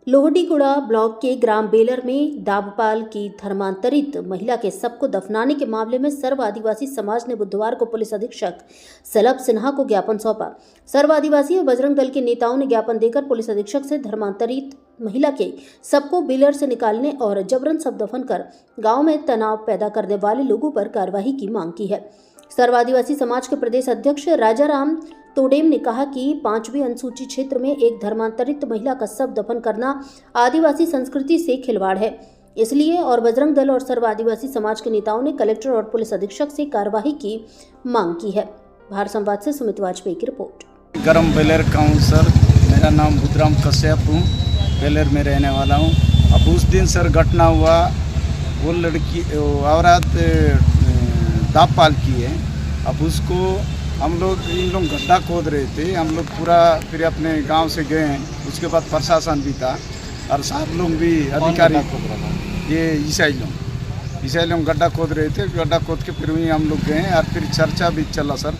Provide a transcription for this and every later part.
लोहडीगुड़ा block के ग्राम baler में दाबपाल की धर्मांतरित महिला के शव को दफनाने के मामले में सर्व आदिवासी समाज ने बुधवार को पुलिस अधीक्षक सलभ सिन्हा को ज्ञापन सौंपा। सर्व आदिवासी और बजरंग दल के नेताओं ने ज्ञापन देकर पुलिस अधीक्षक से धर्मांतरित महिला के शव को बेलर से निकालने और जबरन शव दफन कर गाँव में तनाव पैदा करने वाले लोगों पर कार्रवाई की मांग की है। सर्व आदिवासी समाज के प्रदेश अध्यक्ष राजाराम तोडेम ने कहा कि 5वीं अनुसूची क्षेत्र में एक धर्मांतरित महिला का शव दफन करना आदिवासी संस्कृति से खिलवाड़ है, इसलिए और बजरंग दल और सर्व आदिवासी समाज के नेताओं ने कलेक्टर और पुलिस अधीक्षक से कार्रवाई की मांग की है। भारत संवाद से सुमित वाजपेयी की रिपोर्ट। ग्राम बेलर का हूँ सर, मेरा नाम बुद्धराम कश्यप हूँ, बेलर में रहने वाला हूँ। अब उस दिन सर घटना हुआ, वो लड़की औरत दाबपाल की है। अब उसको हम लोग इन लोग गड्ढा खोद रहे थे, हम लोग पूरा फिर अपने गांव से गए हैं। उसके बाद प्रशासन भी था और साहब लोग भी अधिकारी, ये ईसाई लोग गड्ढा खोद रहे थे। गड्ढा खोद के फिर वहीं हम लोग गए और फिर चर्चा भी चला सर,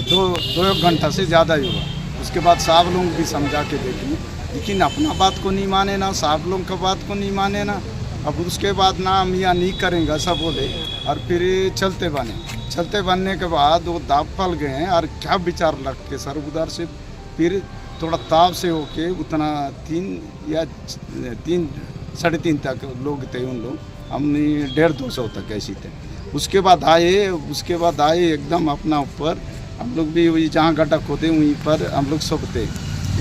दो घंटा से ज़्यादा ही हुआ। उसके बाद साहब लोग भी समझा के देखें, लेकिन अपना बात को नहीं माने ना, साहब लोग का बात को नहीं माने ना। अब उसके बाद ना हम यहाँ नहीं करेंगे ऐसा बोले और फिर चलते बनने के बाद वो दाबपाल गए हैं और क्या विचार लग के सर उधर से फिर थोड़ा ताव से होके उतना 3 या 3 3.5 तक लोग थे उन लोग, हम 150-200 तक ऐसी थे। उसके बाद आए एकदम अपना ऊपर, हम लोग भी वही जहाँ गड्ढा खोदे वहीं पर हम लोग सब थे।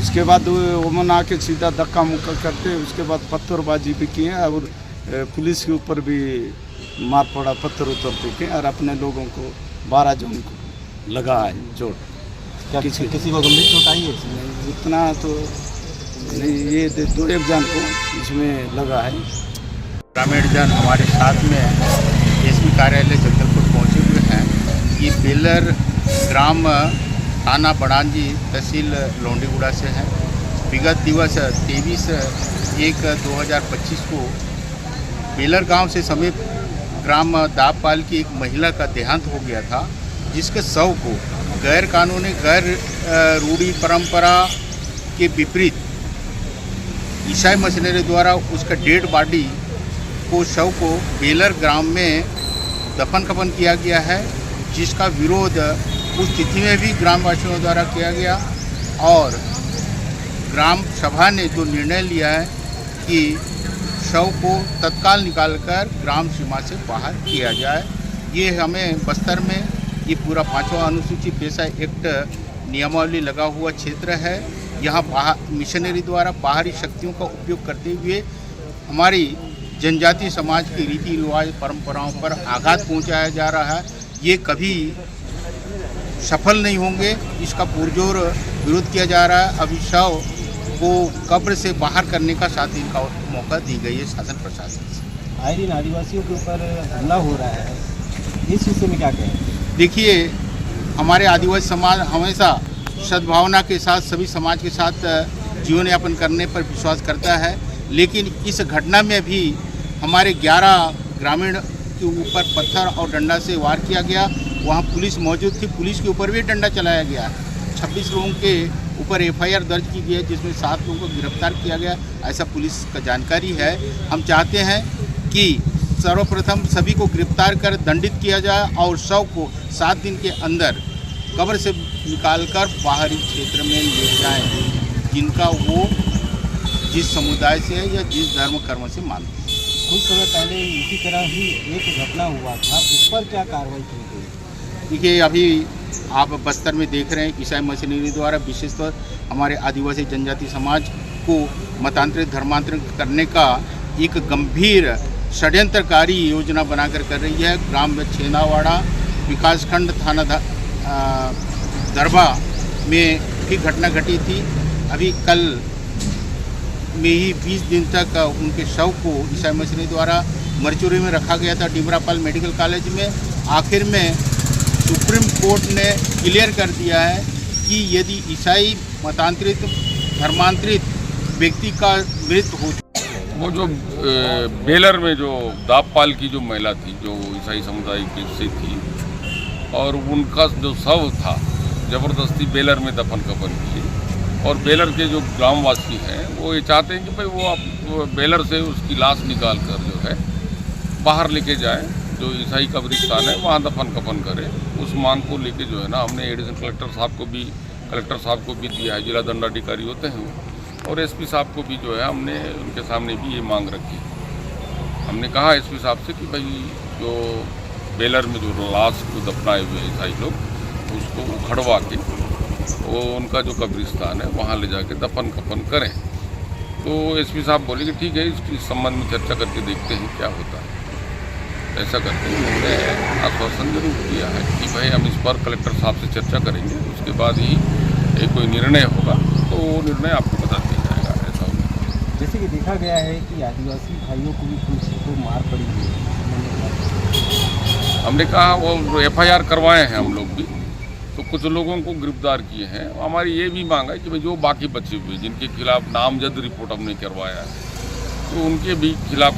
इसके बाद वो मन आके सीधा धक्का मुक्का करते, उसके बाद पत्थरबाजी भी किए और पुलिस के ऊपर भी मार पड़ा, पत्थर उतरते के और अपने लोगों को 12 जन को लगा है चोट। क्या किसी को गंभीर चोट आई है इसमें? उतना तो नहीं, ये 2-1 जन को इसमें लगा है। ग्रामीण जन हमारे साथ में एसपी कार्यालय जगदलपुर पहुँचे हुए हैं। ये बेलर ग्राम थाना बड़ांजी तहसील लोहडीगुड़ा से है। विगत दिवस 23/1/2025 को बेलर गांव से समीप ग्राम दाबपाल की एक महिला का देहांत हो गया था, जिसके शव को गैर कानूनी गैर रूढ़ी परंपरा के विपरीत ईसाई मशीनरी द्वारा उसका डेड बॉडी को शव को बेलर ग्राम में दफन कफन किया गया है, जिसका विरोध उस तिथि में भी ग्रामवासियों द्वारा किया गया और ग्राम सभा ने जो निर्णय लिया है कि शव को तत्काल निकालकर ग्राम सीमा से बाहर किया जाए। ये हमें बस्तर में ये पूरा 5वां अनुसूची पेशा एक्ट नियमावली लगा हुआ क्षेत्र है। यहाँ मिशनरी द्वारा बाहरी शक्तियों का उपयोग करते हुए हमारी जनजाति समाज की रीति रिवाज परंपराओं पर आघात पहुँचाया जा रहा है। ये कभी सफल नहीं होंगे, इसका पुरजोर विरोध किया जा रहा है। अभी शव को कब्र से बाहर करने का 7 दिन का मौका दी गई है शासन प्रशासन से। आए दिन आदिवासियों के ऊपर हमला हो रहा है, इस विषय में क्या कहें? देखिए, हमारे आदिवासी समाज हमेशा सद्भावना के साथ सभी समाज के साथ जीवन यापन करने पर विश्वास करता है, लेकिन इस घटना में भी हमारे 11 ग्रामीण के ऊपर पत्थर और डंडा से वार किया गया। वहाँ पुलिस मौजूद थी, पुलिस के ऊपर भी डंडा चलाया गया। 26 लोगों के ऊपर FIR दर्ज की गई है, जिसमें 7 लोगों को गिरफ्तार किया गया, ऐसा पुलिस का जानकारी है। हम चाहते हैं कि सर्वप्रथम सभी को गिरफ्तार कर दंडित किया जाए और शव को 7 दिन के अंदर कब्र से निकालकर बाहरी क्षेत्र में ले जाएं, जिनका वो जिस समुदाय से है या जिस धर्म कर्म से मानते हैं। कुछ समय पहले इसी तरह ही एक घटना हुआ था, उस पर क्या कार्रवाई की गई? देखिए, अभी आप बस्तर में देख रहे हैं ईसाई मशीनरी द्वारा विशेषतौर हमारे आदिवासी जनजाति समाज को मतांतरित धर्मांतरित करने का एक गंभीर षड्यंत्रकारी योजना बनाकर कर रही है। ग्राम छेनावाड़ा विकासखंड थाना दरबा में भी घटना घटी थी। अभी कल में ही 20 दिन तक उनके शव को ईसाई मशीनरी द्वारा मरचुरी में रखा गया था डीबरापाल मेडिकल कॉलेज में। आखिर में सुप्रीम कोर्ट ने क्लियर कर दिया है कि यदि ईसाई मतांतरित धर्मांतरित व्यक्ति का मृत्यु हो, वो जो बेलर में जो दाबपाल की जो महिला थी, जो ईसाई समुदाय की से थी, और उनका जो शव था ज़बरदस्ती बेलर में दफन कफन किए। और बेलर के जो ग्रामवासी हैं वो ये चाहते हैं कि भाई वो आप बेलर से उसकी लाश निकाल कर जो है बाहर लेके जाएं, जो ईसाई कब्रिस्तान है वहाँ दफन कफन करें। उस मांग को लेके जो है ना हमने एडिशनल कलेक्टर साहब को भी दिया है, जिला दंडाधिकारी होते हैं वो, और एसपी साहब को भी जो है हमने उनके सामने भी ये मांग रखी। हमने कहा एसपी साहब से कि भाई जो बेलर में जो लाश को दफनाए हुए ईसाई लोग उसको उखड़वा के वो उनका जो कब्रिस्तान है वहाँ ले जाके दफन कफन करें। तो एसपी साहब बोले कि ठीक है, इस संबंध में चर्चा करके देखते हैं क्या होता है। ऐसा करके उन्होंने आश्वासन जरूर दिया है कि भाई हम इस पर कलेक्टर साहब से चर्चा करेंगे, उसके बाद ही कोई निर्णय होगा तो वो निर्णय आपको बता दिया जाएगा। ऐसा होगा। जैसे कि देखा गया है कि आदिवासी भाइयों को भी पुलिस को मार पड़ी है, हमने कहा वो FIR करवाए हैं हम लोग भी, तो कुछ लोगों को गिरफ्तार किए हैं। हमारी ये भी मांग है कि भाई जो बाकी बचे हुए जिनके खिलाफ नामजद रिपोर्ट हमने करवाया है तो उनके भी खिलाफ